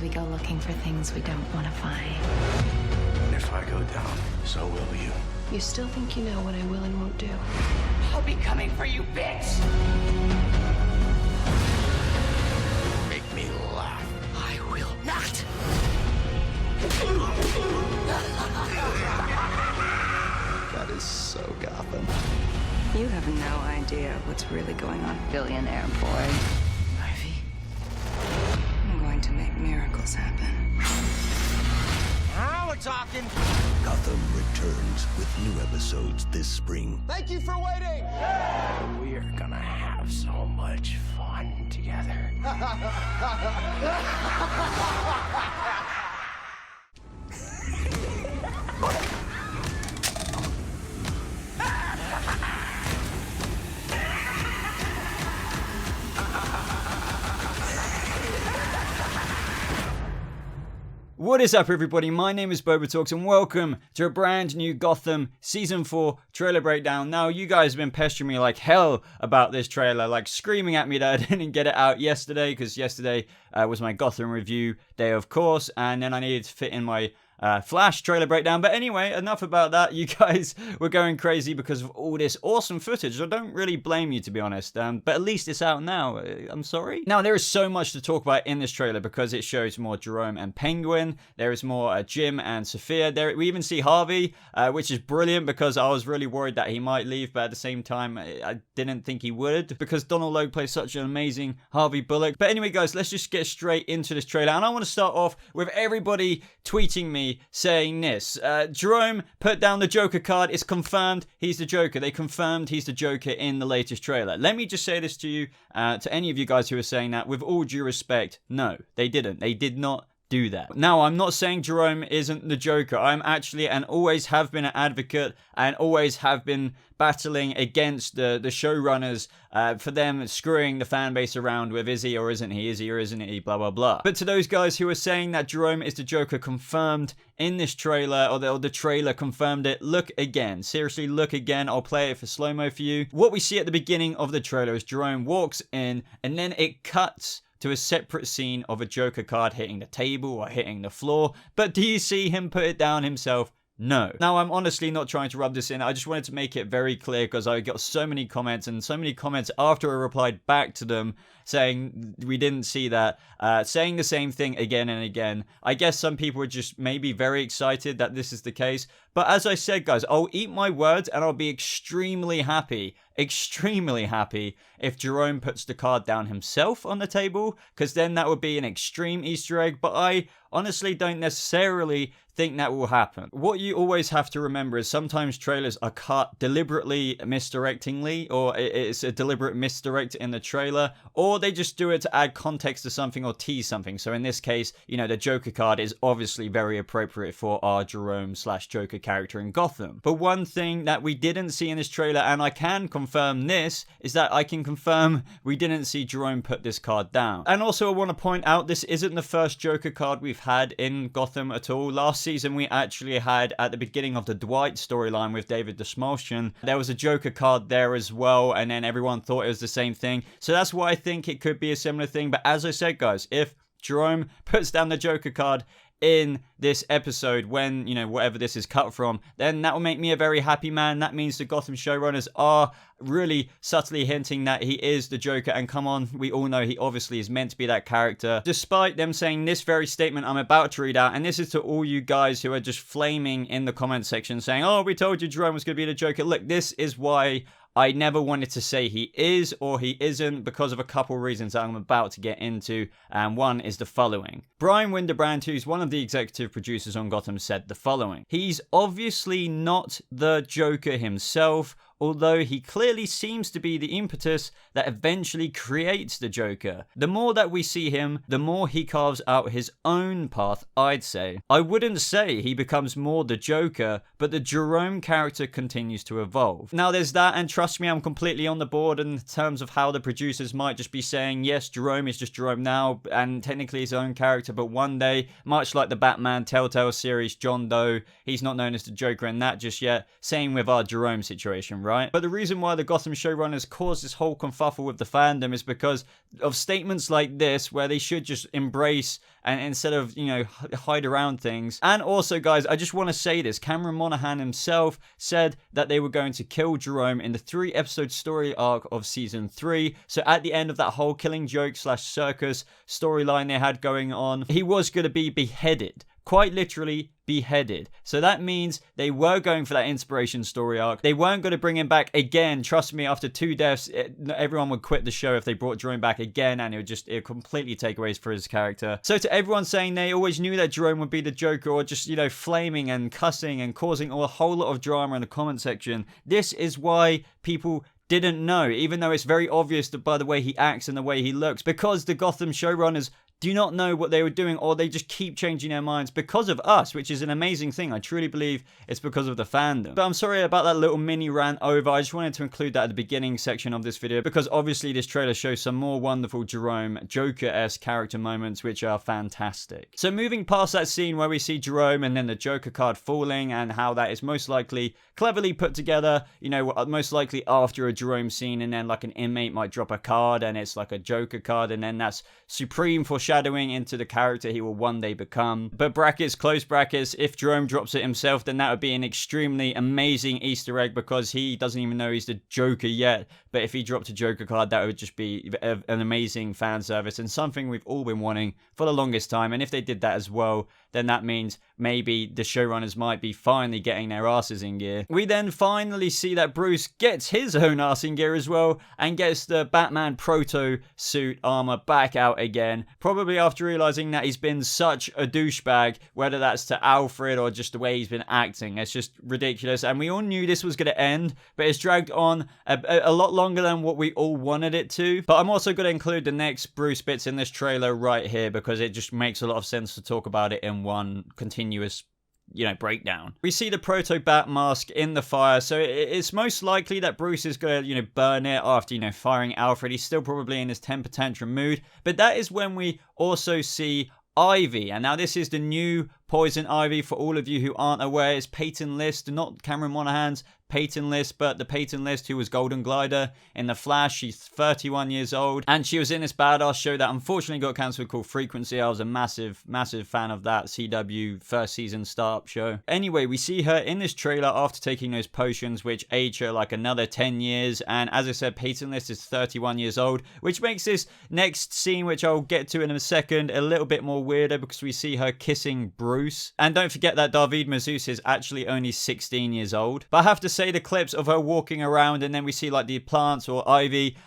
Sometimes we go looking for things we don't want to find. And if I go down, so will you. You still think you know what I will and won't do? I'll be coming for you, bitch! Make me laugh. I will not! That is so Gotham. You have no idea what's really going on, billionaire boy. Ivy? I'm going to make miracles happen. Now we're talking! Gotham returns with new episodes this spring. Thank you for waiting! We're gonna have so much fun together. What is up, everybody? My name is BobaTalks and welcome to a brand new Gotham Season 4 trailer breakdown. Now, you guys have been pestering me like hell about this trailer, like screaming at me that I didn't get it out yesterday, because yesterday was my Gotham review day, of course, and then I needed to fit in my Flash trailer breakdown. But anyway, enough about that. You guys were going crazy because of all this awesome footage. I don't really blame you, to be honest, but at least it's out now. I'm sorry. Now, there is so much to talk about in this trailer because it shows more Jerome and Penguin. There is more Jim and Sophia. We even see Harvey, which is brilliant because I was really worried that he might leave, but at the same time, I didn't think he would because Donald Logue plays such an amazing Harvey Bullock. But anyway, guys, let's just get straight into this trailer. And I want to start off with everybody tweeting me saying this. Jerome put down the Joker card. It's confirmed he's the Joker. They confirmed he's the Joker in the latest trailer. Let me just say this to you, to any of you guys who are saying that, with all due respect, no, they didn't. They did not do that. Now, I'm not saying Jerome isn't the Joker. I'm actually and always have been an advocate and always have been battling against the showrunners for them screwing the fan base around with is he or isn't he, blah, blah, blah. But to those guys who are saying that Jerome is the Joker confirmed in this trailer, or the trailer confirmed it, look again. Seriously, look again. I'll play it for slow-mo for you. What we see at the beginning of the trailer is Jerome walks in and then it cuts to a separate scene of a Joker card hitting the table or hitting the floor. But do you see him put it down himself? No. Now, I'm honestly not trying to rub this in. I just wanted to make it very clear because I got so many comments and so many comments after I replied back to them saying we didn't see that, saying the same thing again and again. I guess some people are just maybe very excited that this is the case. But as I said, guys, I'll eat my words and I'll be extremely happy if Jerome puts the card down himself on the table, because then that would be an extreme Easter egg. But I honestly don't necessarily think that will happen. What you always have to remember is sometimes trailers are cut deliberately misdirectingly, or it's a deliberate misdirect in the trailer, or they just do it to add context to something or tease something. So in this case, you know, the Joker card is obviously very appropriate for our Jerome/Joker character in Gotham. But one thing that we didn't see in this trailer, and I can confirm this, is that I can confirm we didn't see Jerome put this card down. And also I want to point out this isn't the first Joker card we've had in Gotham at all. Last season we actually had, at the beginning of the Dwight storyline with David Dastmalchian, there was a Joker card there as well, and then everyone thought it was the same thing. So that's why I think it could be a similar thing. But as I said, guys, if Jerome puts down the Joker card in this episode, when, you know, whatever this is cut from, then that will make me a very happy man. That means the Gotham showrunners are really subtly hinting that he is the Joker, and come on, we all know he obviously is meant to be that character, despite them saying this very statement I'm about to read out. And this is to all you guys who are just flaming in the comment section saying, oh, we told you Jerome was going to be the Joker. Look, this is why I never wanted to say he is or he isn't, because of a couple reasons that I'm about to get into, and one is the following. Brian Windebrand, who's one of the executive producers on Gotham, said the following: he's obviously not the Joker himself, although he clearly seems to be the impetus that eventually creates the Joker. The more that we see him, the more he carves out his own path, I'd say. I wouldn't say he becomes more the Joker, but the Jerome character continues to evolve. Now there's that, and trust me, I'm completely on the board in terms of how the producers might just be saying, yes, Jerome is just Jerome now, and technically his own character, but one day, much like the Batman Telltale series, John Doe, he's not known as the Joker in that just yet. Same with our Jerome situation, right? But the reason why the Gotham showrunners caused this whole kerfuffle with the fandom is because of statements like this, where they should just embrace and instead of, you know, hide around things. And also, guys, I just want to say this. Cameron Monaghan himself said that they were going to kill Jerome in the 3-episode story arc of season 3. So at the end of that whole Killing Joke / circus storyline they had going on, he was going to be beheaded. Quite literally beheaded. So that means they were going for that inspiration story arc. They weren't going to bring him back again. Trust me, after 2 deaths, everyone would quit the show if they brought Jerome back again, and it would completely take away for his character. So to everyone saying they always knew that Jerome would be the Joker, or just, you know, flaming and cussing and causing a whole lot of drama in the comment section, this is why people didn't know, even though it's very obvious that by the way he acts and the way he looks, because the Gotham showrunners do not know what they were doing, or they just keep changing their minds because of us, which is an amazing thing. I truly believe it's because of the fandom. But I'm sorry about that little mini rant over. I just wanted to include that at the beginning section of this video, because obviously this trailer shows some more wonderful Jerome Joker-esque character moments, which are fantastic. So moving past that scene where we see Jerome and then the Joker card falling, and how that is most likely cleverly put together, you know, most likely after a Jerome scene, and then like an inmate might drop a card and it's like a Joker card, and then that's supreme foreshadowing into the character he will one day become. But brackets, close brackets, if Jerome drops it himself, then that would be an extremely amazing Easter egg, because he doesn't even know he's the Joker yet. But if he dropped a Joker card, that would just be an amazing fan service and something we've all been wanting for the longest time. And if they did that as well, then that means maybe the showrunners might be finally getting their asses in gear. We then finally see that Bruce gets his own ass in gear as well, and gets the Batman proto suit armor back out again, probably after realizing that he's been such a douchebag, whether that's to Alfred or just the way he's been acting. It's just ridiculous, and we all knew this was going to end, but it's dragged on a lot longer than what we all wanted it to. But I'm also going to include the next Bruce bits in this trailer right here, because it just makes a lot of sense to talk about it in one continuous, you know, breakdown. We see the proto bat mask in the fire, so it's most likely that Bruce is gonna, you know, burn it after, you know, firing Alfred. He's still probably in his temper tantrum mood, but that is when we also see Ivy. And now this is the new Poison Ivy. For all of you who aren't aware, it's Peyton List, not Cameron Monaghan's Peyton List, but the Peyton List who was Golden Glider in The Flash. She's 31 years old, and she was in this badass show that unfortunately got cancelled called Frequency. I was a massive fan of that CW first season startup show. Anyway, we see her in this trailer after taking those potions, which age her like another 10 years. And as I said, Peyton List is 31 years old, which makes this next scene, which I'll get to in a second, a little bit more weirder, because we see her kissing Bruce. And don't forget that David Mazouz is actually only 16 years old. But I have to say, the clips of her walking around, and then we see like the plants or Ivy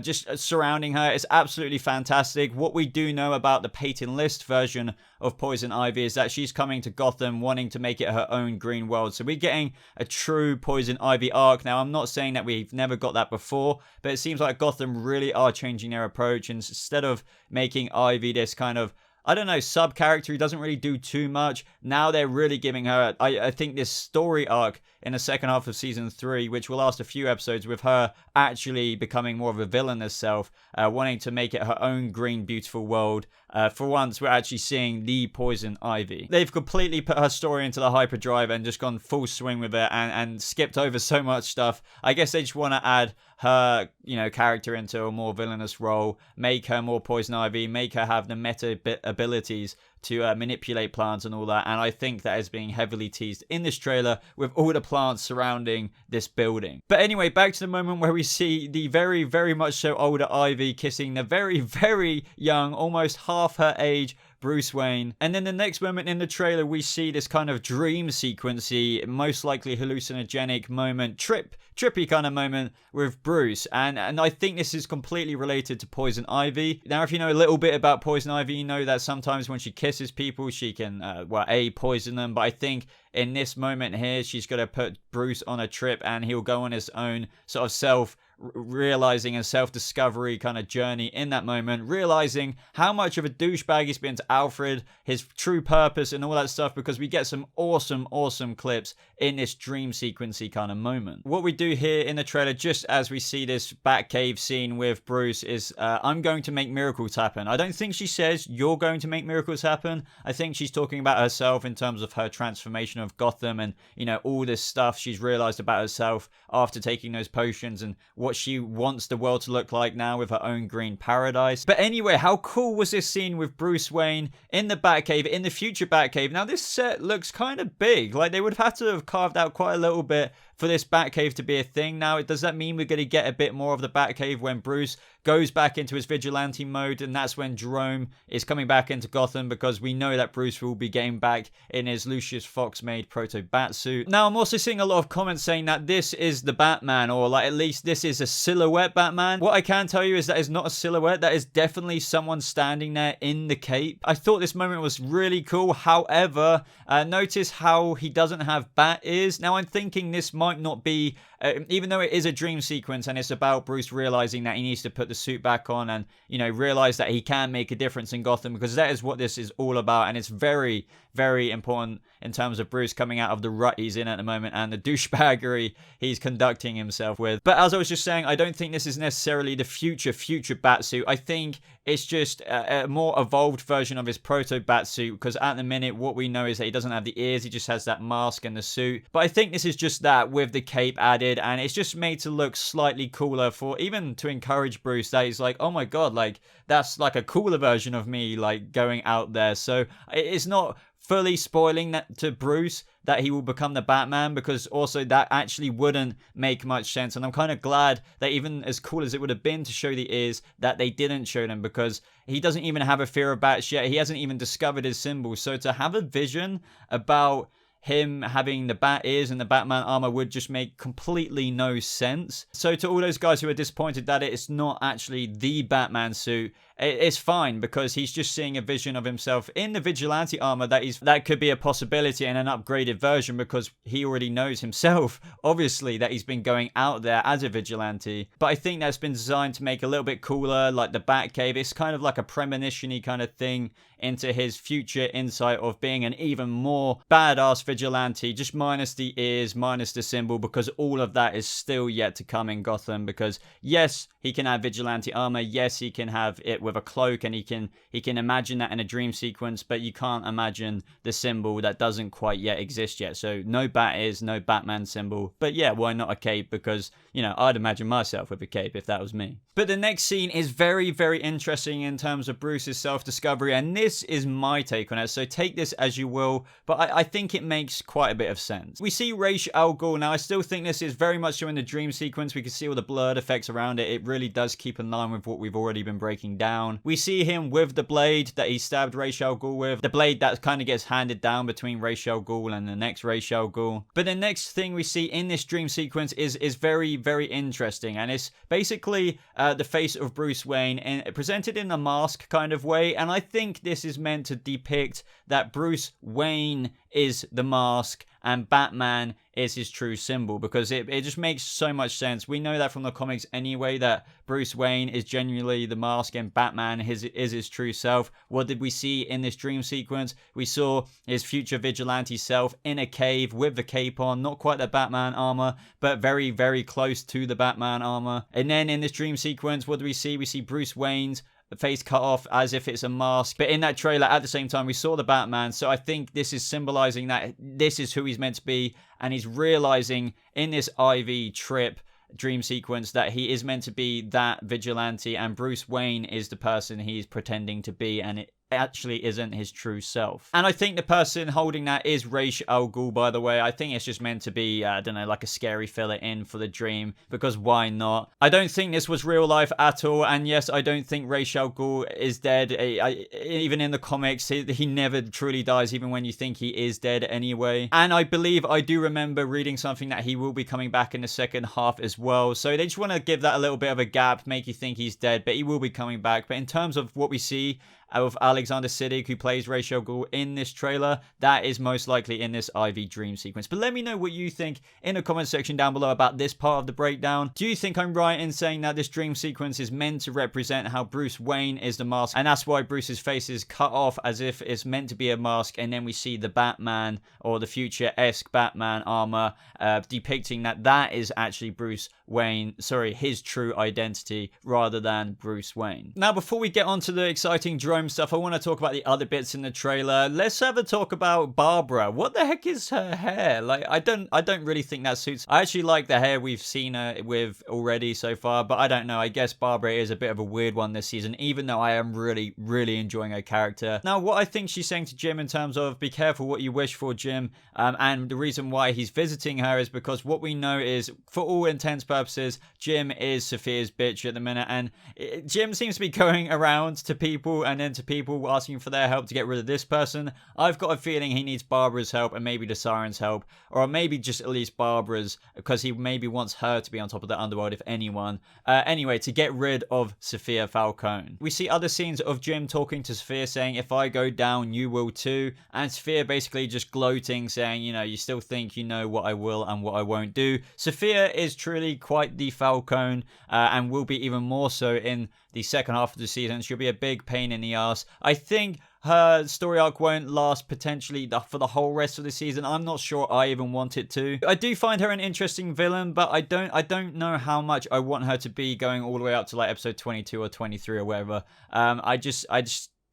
just surrounding her, is absolutely fantastic. What we do know about the Peyton List version of Poison Ivy is that she's coming to Gotham wanting to make it her own green world. So we're getting a true Poison Ivy arc. Now, I'm not saying that we've never got that before, but it seems like Gotham really are changing their approach, and instead of making Ivy this kind of, I don't know, sub-character who doesn't really do too much, now they're really giving her, I think, this story arc in the second half of season 3, which will last a few episodes, with her actually becoming more of a villain herself, wanting to make it her own green, beautiful world. For once, we're actually seeing the Poison Ivy. They've completely put her story into the hyperdrive and just gone full swing with it, and skipped over so much stuff. I guess they just want to add her, you know, character into a more villainous role, make her more Poison Ivy, make her have the meta abilities to manipulate plants and all that. And I think that is being heavily teased in this trailer with all the plants surrounding this building. But anyway, back to the moment where we see the very, very much so older Ivy kissing the very, very young, almost half her age Bruce Wayne. And then the next moment in the trailer, we see this kind of dream sequency, most likely hallucinogenic moment, trippy kind of moment with Bruce. And I think this is completely related to Poison Ivy. Now, if you know a little bit about Poison Ivy, you know that sometimes when she kisses people, she can, poison them. But I think in this moment here, she's going to put Bruce on a trip, and he'll go on his own sort of realizing a self-discovery kind of journey in that moment, realizing how much of a douchebag he's been to Alfred, his true purpose and all that stuff, because we get some awesome clips in this dream sequency kind of moment. What we do here in the trailer, just as we see this Batcave scene with Bruce, is I'm going to make miracles happen. I don't think she says you're going to make miracles happen. I think she's talking about herself in terms of her transformation of Gotham and, you know, all this stuff she's realized about herself after taking those potions and what she wants the world to look like now with her own green paradise. But anyway, how cool was this scene with Bruce Wayne in the Batcave, in the future Batcave? Now this set looks kind of big. Like they would have had to have carved out quite a little bit for this Batcave to be a thing. Now, does that mean we're going to get a bit more of the Batcave when Bruce goes back into his vigilante mode, and that's when Jerome is coming back into Gotham, because we know that Bruce will be getting back in his Lucius Fox made proto Batsuit. Now, I'm also seeing a lot of comments saying that this is the Batman, or like at least this is a silhouette Batman. What I can tell you is that is not a silhouette. That is definitely someone standing there in the cape. I thought this moment was really cool. However, notice how he doesn't have bat ears. Now, I'm thinking this might not be, even though it is a dream sequence and it's about Bruce realizing that he needs to put the suit back on and, you know, realize that he can make a difference in Gotham, because that is what this is all about. And it's very, very important in terms of Bruce coming out of the rut he's in at the moment and the douchebaggery he's conducting himself with. But as I was just saying, I don't think this is necessarily the future Batsuit. I think it's just a more evolved version of his proto Batsuit, because at the minute what we know is that he doesn't have the ears, he just has that mask and the suit. But I think this is just that with the cape added, and it's just made to look slightly cooler, for even to encourage Bruce that he's like, oh my god, like that's like a cooler version of me, like going out there. So it's not fully spoiling that to Bruce that he will become the Batman, because also that actually wouldn't make much sense. And I'm kind of glad that, even as cool as it would have been to show the ears, that they didn't show them, because he doesn't even have a fear of bats yet. He hasn't even discovered his symbol. So to have a vision about him having the bat ears and the Batman armor would just make completely no sense. So to all those guys who are disappointed that it's not actually the Batman suit, it's fine, because he's just seeing a vision of himself in the vigilante armor that could be a possibility in an upgraded version, because he already knows himself, obviously, that he's been going out there as a vigilante. But I think that's been designed to make a little bit cooler, like the Batcave. It's kind of like a premonition-y kind of thing into his future insight of being an even more badass vigilante, just minus the ears, minus the symbol, because all of that is still yet to come in Gotham. Because yes, he can have vigilante armor, yes, he can have it with a cloak, and he can imagine that in a dream sequence, but you can't imagine the symbol that doesn't quite yet exist yet. So no bat ears, no Batman symbol. But yeah, why not a cape? Because, you know, I'd imagine myself with a cape if that was me. But the next scene is very, very interesting in terms of Bruce's self-discovery, and this is my take on it, so take this as you will, but I think it makes quite a bit of sense. We see Ra's al Ghul. Now, I still think this is very much so in the dream sequence. We can see all the blurred effects around it. It really does keep in line with what we've already been breaking down. We see him with the blade that he stabbed Ra's al Ghul with, the blade that kind of gets handed down between Ra's al Ghul and the next Ra's al Ghul. But the next thing we see in this dream sequence is very, very interesting, and it's basically the face of Bruce Wayne, and presented in a mask kind of way. And I think this is meant to depict that Bruce Wayne is the mask and Batman is his true symbol, because it just makes so much sense. We know that from the comics anyway, that Bruce Wayne is genuinely the mask and Batman is his true self. What did we see in this dream sequence? We saw his future vigilante self in a cave with the cape on, not quite the Batman armor, but very, very close to the Batman armor. And then in this dream sequence, what do we see? We see Bruce Wayne's face cut off as if it's a mask, but in that trailer at the same time we saw the Batman. So I think this is symbolizing that this is who he's meant to be, and he's realizing in this Ivy trip dream sequence that he is meant to be that vigilante, and Bruce Wayne is the person he's pretending to be, and it actually isn't his true self. And I think the person holding that is Ra's al Ghul, by the way. I think it's just meant to be, I don't know, like a scary filler in for the dream, because why not? I don't think this was real life at all, and yes, I don't think Ra's al Ghul is dead. Even in the comics, he never truly dies, even when you think he is dead anyway. And I believe I do remember reading something that he will be coming back in the second half as well, so they just want to give that a little bit of a gap, make you think he's dead, but he will be coming back. But in terms of what we see of Alexander Siddig, who plays Ra's al Ghul in this trailer, that is most likely in this Ivy dream sequence. But let me know what you think in the comment section down below about this part of the breakdown. Do you think I'm right in saying that this dream sequence is meant to represent how Bruce Wayne is the mask, and that's why Bruce's face is cut off as if it's meant to be a mask, and then we see the Batman or the future-esque Batman armor depicting that is actually Bruce Wayne, sorry, his true identity rather than Bruce Wayne. Now, before we get on to the exciting Jerome stuff, I want to talk about the other bits in the trailer. Let's have a talk about Barbara. What the heck is her hair? Like, I don't really think that suits. I actually like the hair we've seen her with already so far, but I don't know. I guess Barbara is a bit of a weird one this season, even though I am really, really enjoying her character. Now, what I think she's saying to Jim in terms of be careful what you wish for, Jim, and the reason why he's visiting her is because what we know is, for all intents purposes, Jim is Sophia's bitch at the minute, and Jim seems to be going around to people and then to people asking for their help to get rid of this person. I've got a feeling he needs Barbara's help and maybe the Siren's help, or maybe just at least Barbara's, because he maybe wants her to be on top of the Underworld, if anyone. Anyway, to get rid of Sophia Falcone. We see other scenes of Jim talking to Sophia saying, if I go down, you will too, and Sophia basically just gloating, saying, you know, you still think you know what I will and what I won't do. Sophia is truly quite the Falcone, and will be even more so in the second half of the season. She'll be a big pain in the ass. I think her story arc won't last potentially for the whole rest of the season. I'm not sure I even want it to. I do find her an interesting villain, but I don't know how much I want her to be going all the way up to like episode 22 or 23 or whatever. I just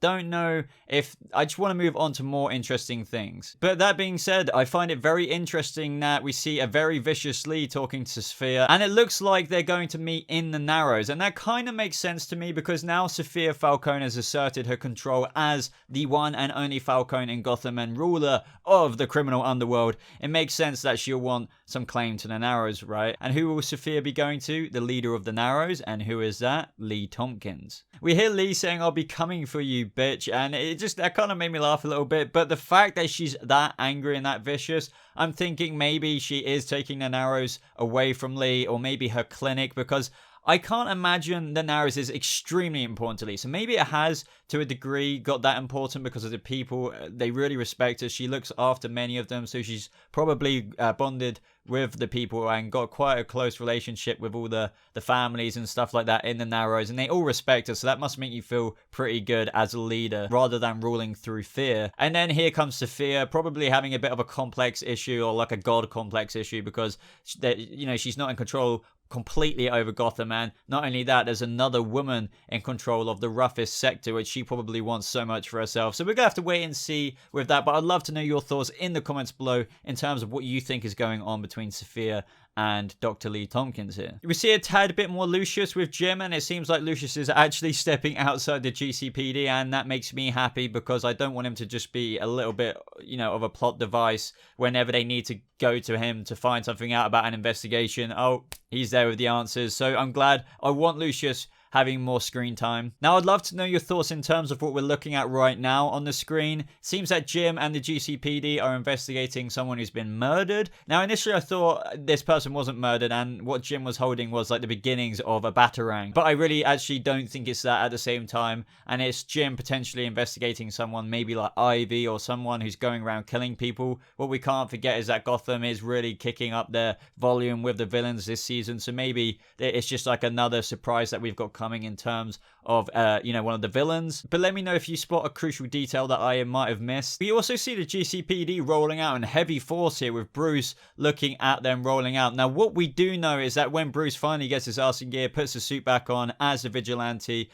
don't know if I just want to move on to more interesting things. But that being said, I find it very interesting that we see a very vicious Lee talking to Sophia, and it looks like they're going to meet in the Narrows, and that kind of makes sense to me because now Sophia Falcone has asserted her control as the one and only Falcone in Gotham and ruler of the criminal underworld. It makes sense that she'll want some claim to the Narrows, right? And who will Sophia be going to? The leader of the Narrows. And who is that? Lee Tompkins. We hear Lee saying, I'll be coming for you, bitch, and that kind of made me laugh a little bit. But the fact that she's that angry and that vicious, I'm thinking maybe she is taking the Narrows away from Lee, or maybe her clinic, because I can't imagine the Narrows is extremely important to Lee. So maybe it has, to a degree, got that important because of the people. They really respect her. She looks after many of them, so she's probably bonded with the people and got quite a close relationship with all the families and stuff like that in the Narrows, and they all respect her, so that must make you feel pretty good as a leader rather than ruling through fear. And then here comes Sophia, probably having a bit of a complex issue, or like a god complex issue, because she's not in control completely over Gotham, and not only that, there's another woman in control of the roughest sector, which she probably wants so much for herself. So we're gonna have to wait and see with that, but I'd love to know your thoughts in the comments below in terms of what you think is going on between Sophia and Dr. Lee Tompkins here. We see a tad bit more Lucius with Jim, and it seems like Lucius is actually stepping outside the GCPD, and that makes me happy because I don't want him to just be a little bit, of a plot device whenever they need to go to him to find something out about an investigation. Oh, he's there with the answers. So I'm glad. I want Lucius having more screen time. Now, I'd love to know your thoughts in terms of what we're looking at right now on the screen. Seems that Jim and the GCPD are investigating someone who's been murdered. Now, initially I thought this person wasn't murdered and what Jim was holding was like the beginnings of a batarang. But I really actually don't think it's that at the same time. And it's Jim potentially investigating someone maybe like Ivy or someone who's going around killing people. What we can't forget is that Gotham is really kicking up their volume with the villains this season. So maybe it's just like another surprise that we've got coming in terms of one of the villains. But let me know if you spot a crucial detail that I might have missed. We also see the GCPD rolling out in heavy force here, with Bruce looking at them rolling out. Now, what we do know is that when Bruce finally gets his arse in gear, puts the suit back on as a vigilante,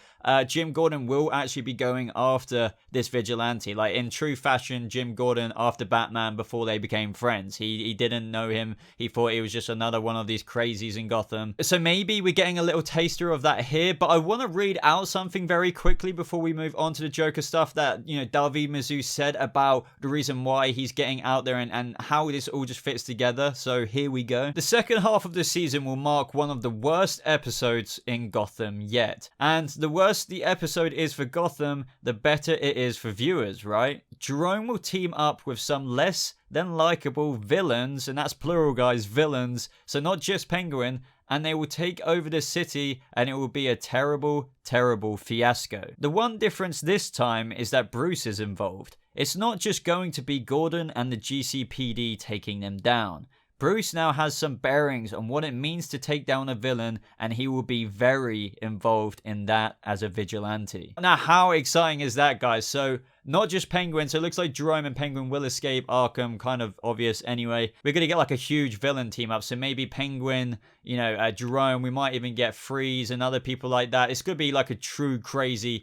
Jim Gordon will actually be going after this vigilante. Like in true fashion, Jim Gordon after Batman before they became friends. He didn't know him. He thought he was just another one of these crazies in Gotham. So maybe we're getting a little taster of that here, but I want to read out something very quickly before we move on to the Joker stuff that, David Mazouz said about the reason why he's getting out there and how this all just fits together. So here we go. The second half of the season will mark one of the worst episodes in Gotham yet. And the worse the episode is for Gotham, the better it is for viewers, right? Jerome will team up with some less than likable villains, and that's plural, guys, villains. So not just Penguin, and they will take over the city, and it will be a terrible, terrible fiasco. The one difference this time is that Bruce is involved. It's not just going to be Gordon and the GCPD taking them down. Bruce now has some bearings on what it means to take down a villain, and he will be very involved in that as a vigilante. Now, how exciting is that, guys? So, not just Penguin, so it looks like Jerome and Penguin will escape Arkham, kind of obvious anyway. We're going to get like a huge villain team up, so maybe Penguin, you know, Jerome, we might even get Freeze and other people like that. It's going to be like a true crazy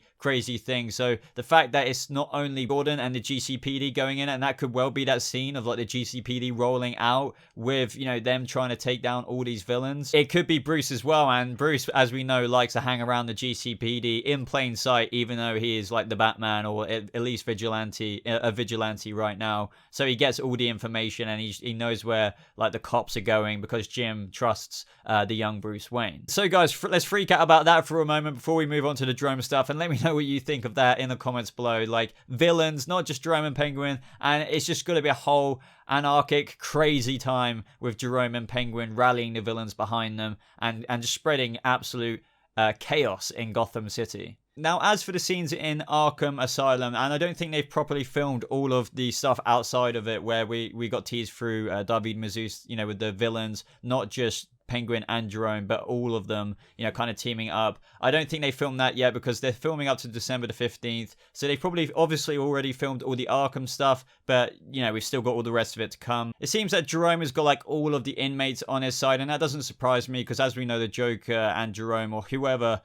thing. So the fact that it's not only Gordon and the GCPD going in, and that could well be that scene of like the GCPD rolling out with, you know, them trying to take down all these villains. It could be Bruce as well, and Bruce, as we know, likes to hang around the GCPD in plain sight, even though he is like the Batman, or at least a vigilante right now. So he gets all the information, and he knows where like the cops are going because Jim trusts the young Bruce Wayne. So guys, let's freak out about that for a moment before we move on to the Jerome stuff, and let me know what you think of that in the comments below. Like, villains, not just Jerome and Penguin, and it's just going to be a whole anarchic, crazy time with Jerome and Penguin rallying the villains behind them and just spreading absolute chaos in Gotham City. Now, as for the scenes in Arkham Asylum, and I don't think they've properly filmed all of the stuff outside of it where we got teased through David Mazouz, you know, with the villains, not just Penguin and Jerome, but all of them, you know, kind of teaming up. I don't think they filmed that yet because they're filming up to December the 15th. So they've probably obviously already filmed all the Arkham stuff, but, you know, we've still got all the rest of it to come. It seems that Jerome has got like all of the inmates on his side, and that doesn't surprise me because, as we know, the Joker and Jerome, or whoever,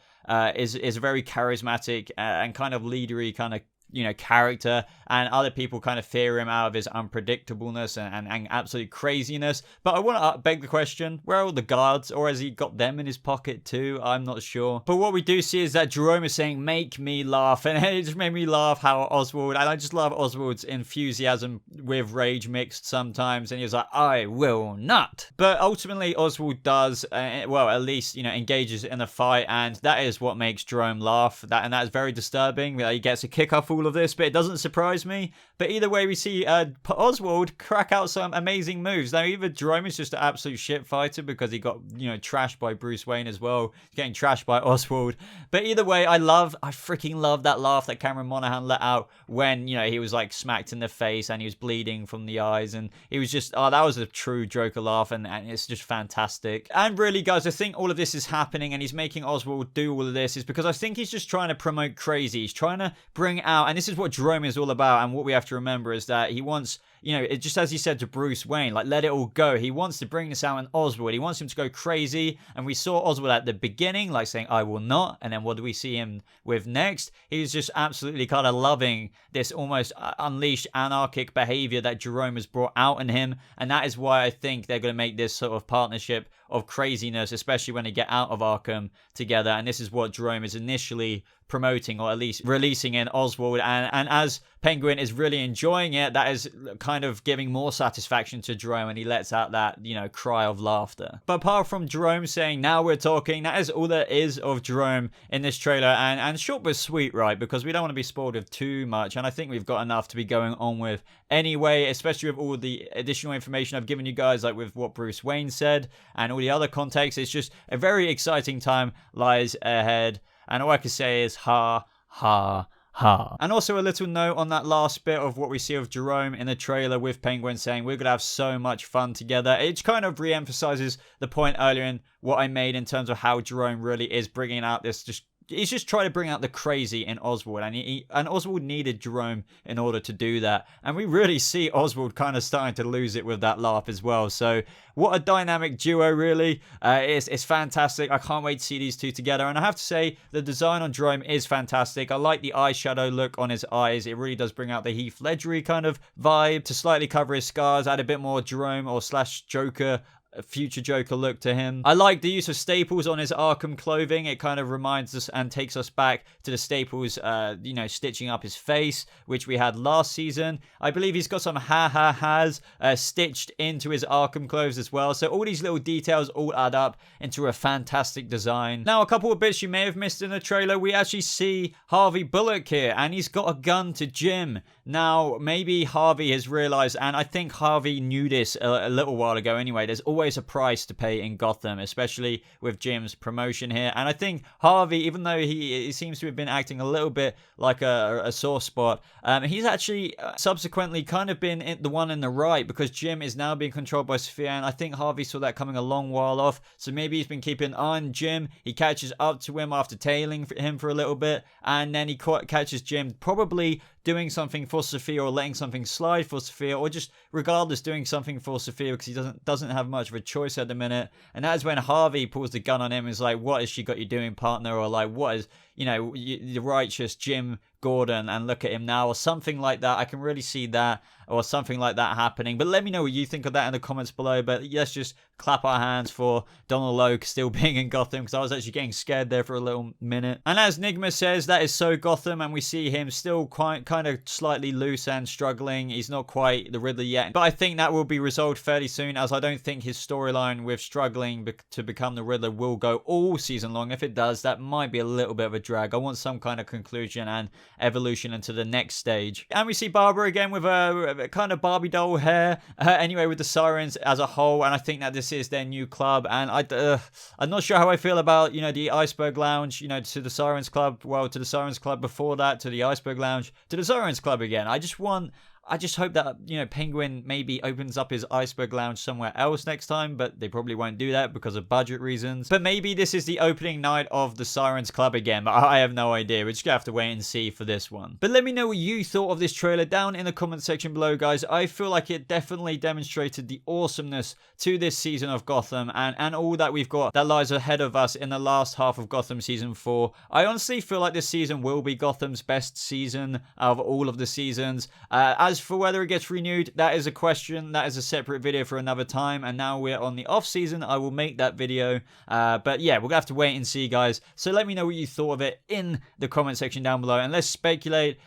is a very charismatic and kind of leadery kind of, you know, character, and other people kind of fear him out of his unpredictableness and absolute craziness. But I want to beg the question, where are all the guards, or has he got them in his pocket too? I'm not sure. But what we do see is that Jerome is saying, make me laugh, and it just made me laugh how Oswald, and I just love Oswald's enthusiasm with rage mixed sometimes, and he was like, I will not. But ultimately Oswald does, well, at least, you know, engages in a fight, and that is what makes Jerome laugh. That is very disturbing that he gets a kick off all of this, but it doesn't surprise me. But either way, we see Oswald crack out some amazing moves. Now, either Jerome is just an absolute shit fighter because he got, you know, trashed by Bruce Wayne as well, getting trashed by Oswald. But either way, I freaking love that laugh that Cameron Monaghan let out when, you know, he was like smacked in the face and he was bleeding from the eyes, and he was just, oh, that was a true Joker laugh, and it's just fantastic. And really, guys, I think all of this is happening, and he's making Oswald do all of this is because I think he's just trying to promote crazy. He's trying to bring out, and this is what Jerome is all about, and what we have to remember is that he wants, you know, it just, as he said to Bruce Wayne, like, let it all go. He wants to bring this out in Oswald. He wants him to go crazy, and we saw Oswald at the beginning, like saying, I will not, and then what do we see him with next? He's just absolutely kind of loving this almost unleashed anarchic behavior that Jerome has brought out in him, and that is why I think they're going to make this sort of partnership of craziness, especially when they get out of Arkham together, and this is what Jerome is initially promoting, or at least releasing in Oswald, and as Penguin is really enjoying it, that is kind of giving more satisfaction to Jerome, and he lets out that, you know, cry of laughter. But apart from Jerome saying, now we're talking, that is all there is of Jerome in this trailer, and short but sweet, right, because we don't want to be spoiled with too much, and I think we've got enough to be going on with anyway, especially with all the additional information I've given you guys, like with what Bruce Wayne said and all the other context. It's just a very exciting time lies ahead, and all I can say is ha, ha, ha. And also a little note on that last bit of what we see of Jerome in the trailer with Penguin saying we're going to have so much fun together. It kind of re-emphasizes the point earlier in what I made in terms of how Jerome really is bringing out this he's just trying to bring out the crazy in Oswald, and Oswald needed Jerome in order to do that. And we really see Oswald kind of starting to lose it with that laugh as well. So what a dynamic duo, really. It's fantastic. I can't wait to see these two together. And I have to say, the design on Jerome is fantastic. I like the eyeshadow look on his eyes. It really does bring out the Heath Ledgery kind of vibe to slightly cover his scars, add a bit more Jerome or / Joker, a future Joker look to him. I like the use of staples on his Arkham clothing. It kind of reminds us and takes us back to the staples, you know, stitching up his face, which we had last season. I believe he's got some ha-ha-has stitched into his Arkham clothes as well. So all these little details all add up into a fantastic design. Now, a couple of bits you may have missed in the trailer. We actually see Harvey Bullock here, and he's got a gun to Jim. Now, maybe Harvey has realized, and I think Harvey knew this a little while ago anyway, there's always always a price to pay in Gotham, especially with Jim's promotion here. And I think Harvey, even though he seems to have been acting a little bit like a sore spot, he's actually subsequently kind of been the one in the right, because Jim is now being controlled by Sophia, and I think Harvey saw that coming a long while off. So maybe he's been keeping on Jim. He catches up to him after tailing him for a little bit, and then he catches Jim probably doing something for Sophia, or letting something slide for Sophia, or just regardless doing something for Sophia, because he doesn't have much of a choice at the minute. And that's when Harvey pulls the gun on him and is like, what has she got you doing, partner? Or like, what is, you know, the righteous Jim Gordon, and look at him now, or something like that. I can really see that, or something like that happening. But let me know what you think of that in the comments below. But let's just clap our hands for Donald Logue still being in Gotham, because I was actually getting scared there for a little minute. And as Nigma says, that is so Gotham, and we see him still quite kind of slightly loose and struggling. He's not quite the Riddler yet, but I think that will be resolved fairly soon, as I don't think his storyline with struggling to become the Riddler will go all season long. If it does, that might be a little bit of a drag. I want some kind of conclusion and evolution into the next stage. And we see Barbara again with a kind of Barbie doll hair, anyway, with the Sirens as a whole, and I think that this is their new club. And I'm not sure how I feel about, you know, the Iceberg Lounge, you know, to the Sirens Club, well, to the Sirens Club before that, to the Iceberg Lounge, to the Sirens Club again. I just hope that, you know, Penguin maybe opens up his Iceberg Lounge somewhere else next time, but they probably won't do that because of budget reasons. But maybe this is the opening night of the Sirens Club again, but I have no idea. We're just gonna have to wait and see for this one. But let me know what you thought of this trailer down in the comment section below, guys. I feel like it definitely demonstrated the awesomeness to this season of Gotham, and all that we've got that lies ahead of us in the last half of Gotham Season 4. I honestly feel like this season will be Gotham's best season out of all of the seasons. As for whether it gets renewed, that is a question. That is a separate video for another time, and now we're on the off season. I will make that video, but yeah, we're gonna have to wait and see, guys. So let me know what you thought of it in the comment section down below, and let's speculate,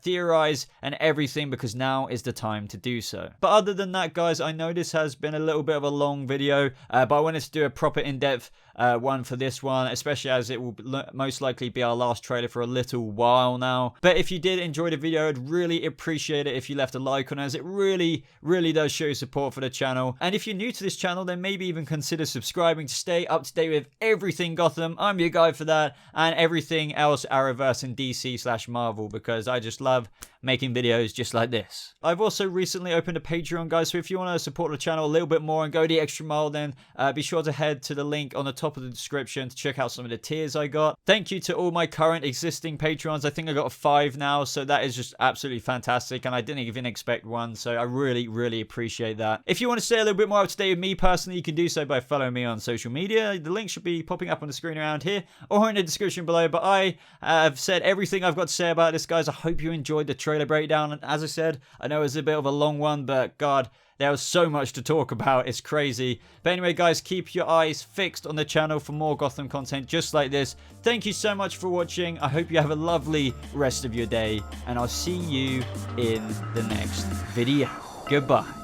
theorize, and everything, because now is the time to do so. But other than that, guys, I know this has been a little bit of a long video, but I wanted to do a proper in-depth one for this one, especially as it will most likely be our last trailer for a little while now. But if you did enjoy the video, I'd really appreciate it if you left a like on us. It really does show your support for the channel. And if you're new to this channel, then maybe even consider subscribing to stay up to date with everything Gotham. I'm your guy for that, and everything else Arrowverse and DC/Marvel, because I just love making videos just like this. I've also recently opened a Patreon, guys, so if you want to support the channel a little bit more and go the extra mile, then be sure to head to the link on the top of the description to check out some of the tiers I got. Thank you to all my current existing Patrons. I think I got 5 now, so that is just absolutely fantastic, and I didn't even expect one, so I really appreciate that. If you want to stay a little bit more up to date with me personally, you can do so by following me on social media. The link should be popping up on the screen around here or in the description below. But I have said everything I've got to say about this, guys. I hope you enjoyed the trailer breakdown, and as I said, I know it was a bit of a long one, but God, there was so much to talk about. It's crazy. But anyway, guys, keep your eyes fixed on the channel for more Gotham content just like this. Thank you so much for watching. I hope you have a lovely rest of your day, and I'll see you in the next video. Goodbye.